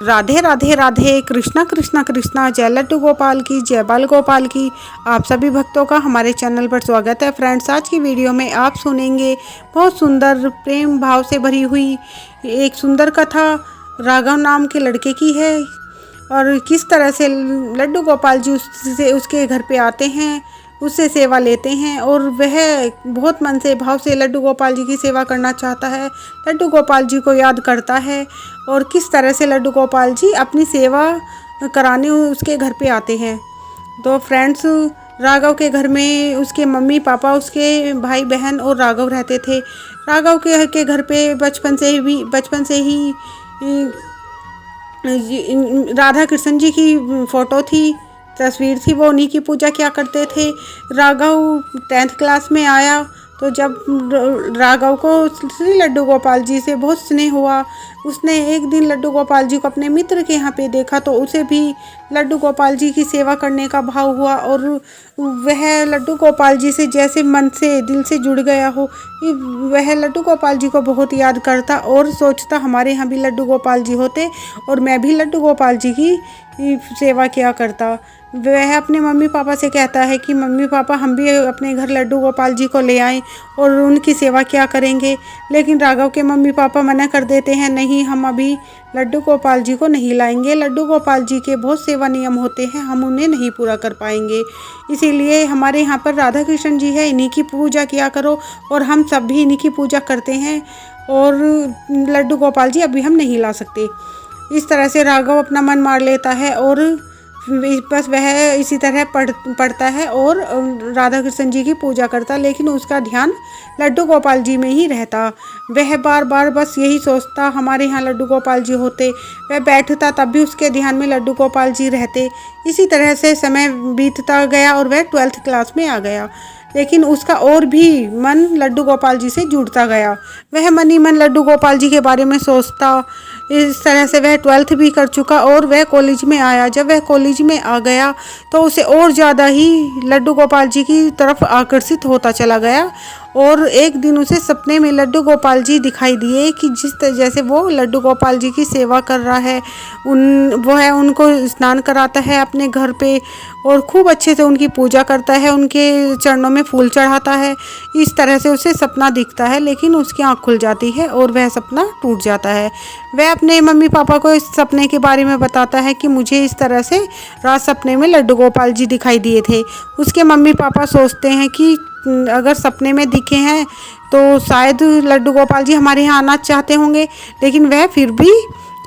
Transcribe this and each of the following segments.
राधे राधे राधे, कृष्णा कृष्णा कृष्णा, जय लड्डू गोपाल की, जय बाल गोपाल की। आप सभी भक्तों का हमारे चैनल पर स्वागत है। फ्रेंड्स, आज की वीडियो में आप सुनेंगे बहुत सुंदर प्रेम भाव से भरी हुई एक सुंदर कथा राघव नाम के लड़के की है और किस तरह से लड्डू गोपाल जी उसके घर पे आते हैं, उससे सेवा लेते हैं और वह बहुत मन से भाव से लड्डू गोपाल जी की सेवा करना चाहता है, लड्डू गोपाल जी को याद करता है और किस तरह से लड्डू गोपाल जी अपनी सेवा कराने उसके घर पे आते हैं। तो फ्रेंड्स, राघव के घर में उसके मम्मी पापा, उसके भाई बहन और राघव रहते थे। राघव के घर पे बचपन से ही राधा कृष्ण जी की फ़ोटो थी, तस्वीर थी, वो उन्हीं की पूजा किया करते थे। राघव 10th क्लास में आया तो जब राघव को श्री लड्डू गोपाल जी से बहुत स्नेह हुआ, उसने एक दिन लड्डू गोपाल जी को अपने मित्र के यहाँ पे देखा तो उसे भी लड्डू गोपाल जी की सेवा करने का भाव हुआ और वह लड्डू गोपाल जी से जैसे मन से दिल से जुड़ गया हो। वह लड्डू गोपाल जी को बहुत याद करता और सोचता हमारे यहाँ भी लड्डू गोपाल जी होते और मैं भी लड्डू गोपाल जी की सेवा किया करता। वह अपने मम्मी पापा से कहता है कि मम्मी पापा, हम भी अपने घर लड्डू गोपाल जी को ले आएं और उनकी सेवा क्या करेंगे। लेकिन राघव के मम्मी पापा मना कर देते हैं, नहीं, हम अभी लड्डू गोपाल जी को नहीं लाएंगे। लड्डू गोपाल जी के बहुत सेवा नियम होते हैं, हम उन्हें नहीं पूरा कर पाएंगे। इसीलिए हमारे यहाँ पर राधा कृष्ण जी है, इन्हीं की पूजा किया करो और हम सब भी इन्हीं की पूजा करते हैं और लड्डू गोपाल जी अभी हम नहीं ला सकते। इस तरह से राघव अपना मन मार लेता है और बस वह इसी तरह पढ़ता है और राधा कृष्ण जी की पूजा करता, लेकिन उसका ध्यान लड्डू गोपाल जी में ही रहता। वह बार बार बस यही सोचता हमारे यहाँ लड्डू गोपाल जी होते। वह बैठता तब भी उसके ध्यान में लड्डू गोपाल जी रहते। इसी तरह से समय बीतता गया और वह 12th क्लास में आ गया, लेकिन उसका और भी मन लड्डू गोपाल जी से जुड़ता गया। वह मन ही मन लड्डू गोपाल जी के बारे में सोचता। इस तरह से वह 12th भी कर चुका और वह कॉलेज में आया। जब वह कॉलेज में आ गया तो उसे और ज़्यादा ही लड्डू गोपाल जी की तरफ आकर्षित होता चला गया और एक दिन उसे सपने में लड्डू गोपाल जी दिखाई दिए कि जैसे वो लड्डू गोपाल जी की सेवा कर रहा है। वह उनको स्नान कराता है अपने घर पे और खूब अच्छे से उनकी पूजा करता है, उनके चरणों में फूल चढ़ाता है। इस तरह से उसे सपना दिखता है, लेकिन उसकी आँख खुल जाती है और वह सपना टूट जाता है। वह अपने मम्मी पापा को इस सपने के बारे में बताता है कि मुझे इस तरह से रात सपने में लड्डू गोपाल जी दिखाई दिए थे। उसके मम्मी पापा सोचते हैं कि अगर सपने में दिखे हैं तो शायद लड्डू गोपाल जी हमारे यहाँ आना चाहते होंगे, लेकिन वह फिर भी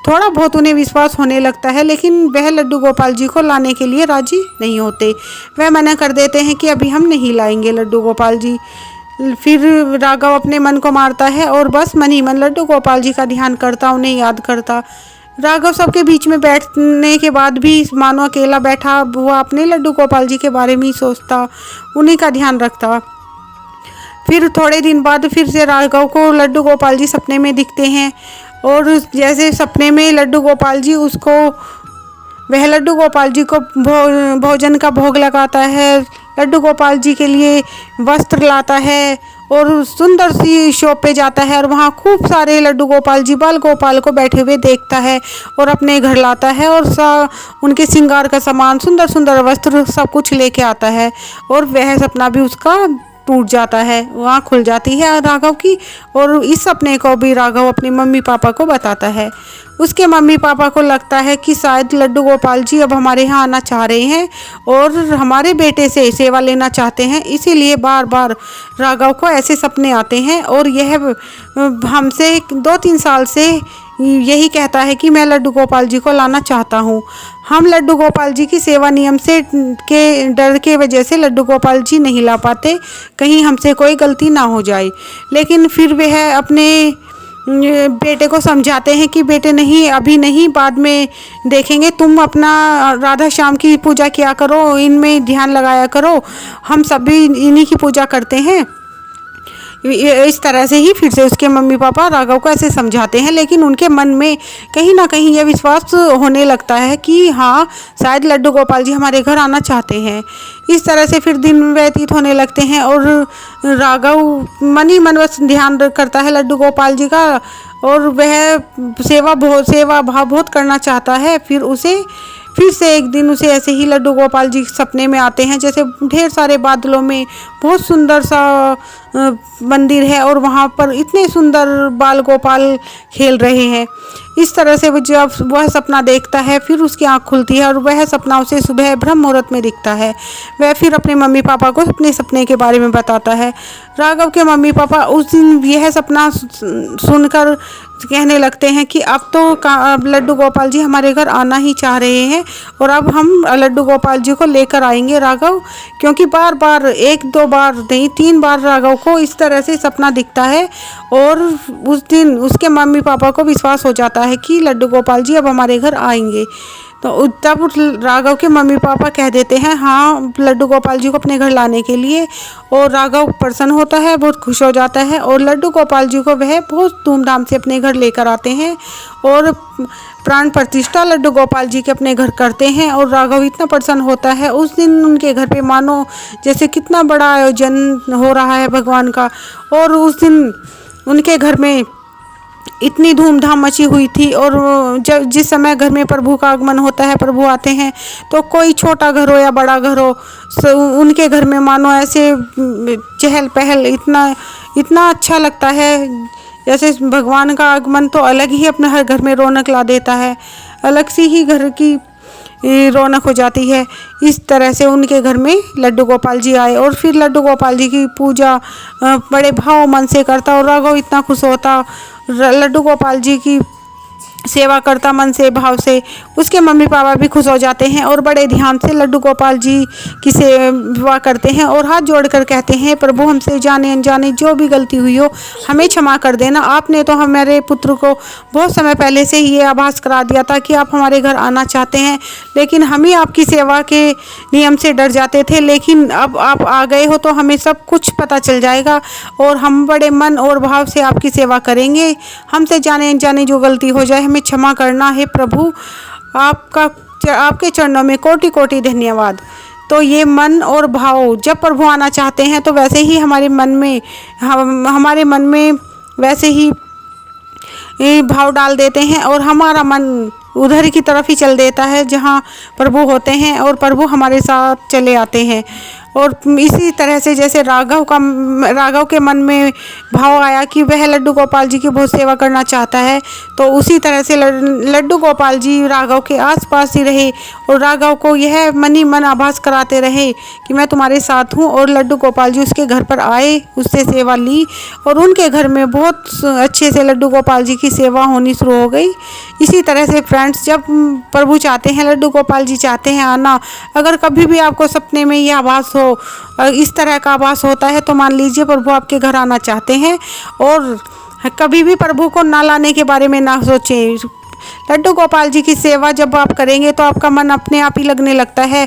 थोड़ा बहुत उन्हें विश्वास होने लगता है, लेकिन वह लड्डू गोपाल जी को लाने के लिए राजी नहीं होते। वह मना कर देते हैं कि अभी हम नहीं लाएंगे लड्डू गोपाल जी। फिर राघव अपने मन को मारता है और बस मन ही मन लड्डू गोपाल जी का ध्यान करता, उन्हें याद करता। राघव सबके बीच में बैठने के बाद भी मानो अकेला बैठा हुआ अपने लड्डू गोपाल जी के बारे में ही सोचता, उन्हीं का ध्यान रखता। फिर थोड़े दिन बाद फिर से राघव को लड्डू गोपाल जी सपने में दिखते हैं और जैसे सपने में लड्डू गोपाल जी वह लड्डू गोपाल जी को भोजन का भोग लगाता है, लड्डू गोपाल जी के लिए वस्त्र लाता है और सुंदर सी शॉप पे जाता है और वहाँ खूब सारे लड्डू गोपाल जी बाल गोपाल को बैठे हुए देखता है और अपने घर लाता है और उनके श्रृंगार का सामान, सुंदर सुंदर वस्त्र सब कुछ लेके आता है और वह सपना भी उसका टूट जाता है। वहाँ खुल जाती है राघव की और इस सपने को भी राघव अपने मम्मी पापा को बताता है। उसके मम्मी पापा को लगता है कि शायद लड्डू गोपाल जी अब हमारे यहाँ आना चाह रहे हैं और हमारे बेटे से सेवा लेना चाहते हैं, इसीलिए बार बार राघव को ऐसे सपने आते हैं और यह हमसे 2-3 साल से यही कहता है कि मैं लड्डू गोपाल जी को लाना चाहता हूँ। हम लड्डू गोपाल जी की सेवा नियम से के डर के वजह से लड्डू गोपाल जी नहीं ला पाते, कहीं हमसे कोई गलती ना हो जाए। लेकिन फिर वह अपने बेटे को समझाते हैं कि बेटे नहीं, अभी नहीं, बाद में देखेंगे, तुम अपना राधा श्याम की पूजा किया करो, इनमें ध्यान लगाया करो, हम सभी इन्हीं की पूजा करते हैं। इस तरह से ही फिर से उसके मम्मी पापा राघव को ऐसे समझाते हैं, लेकिन उनके मन में कहीं ना कहीं यह विश्वास होने लगता है कि हाँ, शायद लड्डू गोपाल जी हमारे घर आना चाहते हैं। इस तरह से फिर दिन व्यतीत होने लगते हैं और राघव मन ही मन बस ध्यान करता है लड्डू गोपाल जी का, और वह सेवा भाव बहुत करना चाहता है। फिर से एक दिन उसे ऐसे ही लड्डू गोपाल जी सपने में आते हैं, जैसे ढेर सारे बादलों में बहुत सुंदर सा मंदिर है और वहाँ पर इतने सुंदर बाल गोपाल खेल रहे हैं। इस तरह से जब वह सपना देखता है, फिर उसकी आँख खुलती है और वह सपना उसे सुबह ब्रह्म मुहूर्त में दिखता है। वह फिर अपने मम्मी पापा को अपने सपने के बारे में बताता है। राघव के मम्मी पापा उस दिन यह सपना सुनकर कहने लगते हैं कि अब तो लड्डू गोपाल जी हमारे घर आना ही चाह रहे हैं, और अब हम लड्डू गोपाल जी को लेकर आएंगे राघव, क्योंकि बार बार, एक दो बार नहीं 3 बार राघव को इस तरह से सपना दिखता है। और उस दिन उसके मम्मी पापा को विश्वास हो जाता है कि लड्डू गोपाल जी अब हमारे घर आएंगे। तो तब राघव के मम्मी पापा कह देते हैं हाँ, लड्डू गोपाल जी को अपने घर लाने के लिए, और राघव प्रसन्न होता है, बहुत खुश हो जाता है, और लड्डू गोपाल जी को वह बहुत धूमधाम से अपने घर लेकर आते हैं और प्राण प्रतिष्ठा लड्डू गोपाल जी के अपने घर करते हैं। और राघव इतना प्रसन्न होता है उस दिन, उनके घर पे मानो जैसे कितना बड़ा आयोजन हो रहा है भगवान का। और उस दिन उनके घर में इतनी धूमधाम मची हुई थी, और जब जिस समय घर में प्रभु का आगमन होता है, प्रभु आते हैं, तो कोई छोटा घर हो या बड़ा घर हो, उनके घर में मानो ऐसे चहल पहल, इतना अच्छा लगता है। जैसे भगवान का आगमन तो अलग ही अपने हर घर में रौनक ला देता है, अलग सी ही घर की रौनक हो जाती है। इस तरह से उनके घर में लड्डू गोपाल जी आए, और फिर लड्डू गोपाल जी की पूजा बड़े भाव मन से करता, और राघव इतना खुश होता, लड्डू गोपाल जी की सेवा करता मन से, भाव से। उसके मम्मी पापा भी खुश हो जाते हैं और बड़े ध्यान से लड्डू गोपाल जी की सेवा करते हैं और हाथ जोड़कर कहते हैं, प्रभु हमसे जाने अनजाने जो भी गलती हुई हो हमें क्षमा कर देना। आपने तो हमारे पुत्र को बहुत समय पहले से ही ये आभास करा दिया था कि आप हमारे घर आना चाहते हैं, लेकिन हम ही आपकी सेवा के नियम से डर जाते थे, लेकिन अब आप आ गए हो तो हमें सब कुछ पता चल जाएगा और हम बड़े मन और भाव से आपकी सेवा करेंगे। हमसे जाने अनजाने जो गलती हो जाए हमें क्षमा करना है प्रभु। आपके चरणों में कोटि कोटि धन्यवाद। तो ये मन और भाव जब प्रभु आना चाहते हैं तो वैसे ही हमारे मन में वैसे ही भाव डाल देते हैं और हमारा मन उधर की तरफ ही चल देता है जहाँ प्रभु होते हैं, और प्रभु हमारे साथ चले आते हैं। और इसी तरह से जैसे राघव के मन में भाव आया कि वह लड्डू गोपाल जी की बहुत सेवा करना चाहता है, तो उसी तरह से लड्डू गोपाल जी राघव के आसपास ही रहे और राघव को यह मन ही मन आभास कराते रहे कि मैं तुम्हारे साथ हूँ। और लड्डू गोपाल जी उसके घर पर आए, उससे सेवा ली और उनके घर में बहुत अच्छे से लड्डू गोपाल जी की सेवा होनी शुरू हो गई। इसी तरह से फ्रेंड्स, जब प्रभु चाहते हैं, लड्डू गोपाल जी चाहते हैं आना, अगर कभी भी आपको सपने में यह आभास हो, इस तरह का आभास होता है, तो मान लीजिए प्रभु आपके घर आना चाहते हैं। और कभी भी प्रभु को ना लाने के बारे में ना सोचें। लड्डू गोपाल जी की सेवा जब आप करेंगे तो आपका मन अपने आप ही लगने लगता है।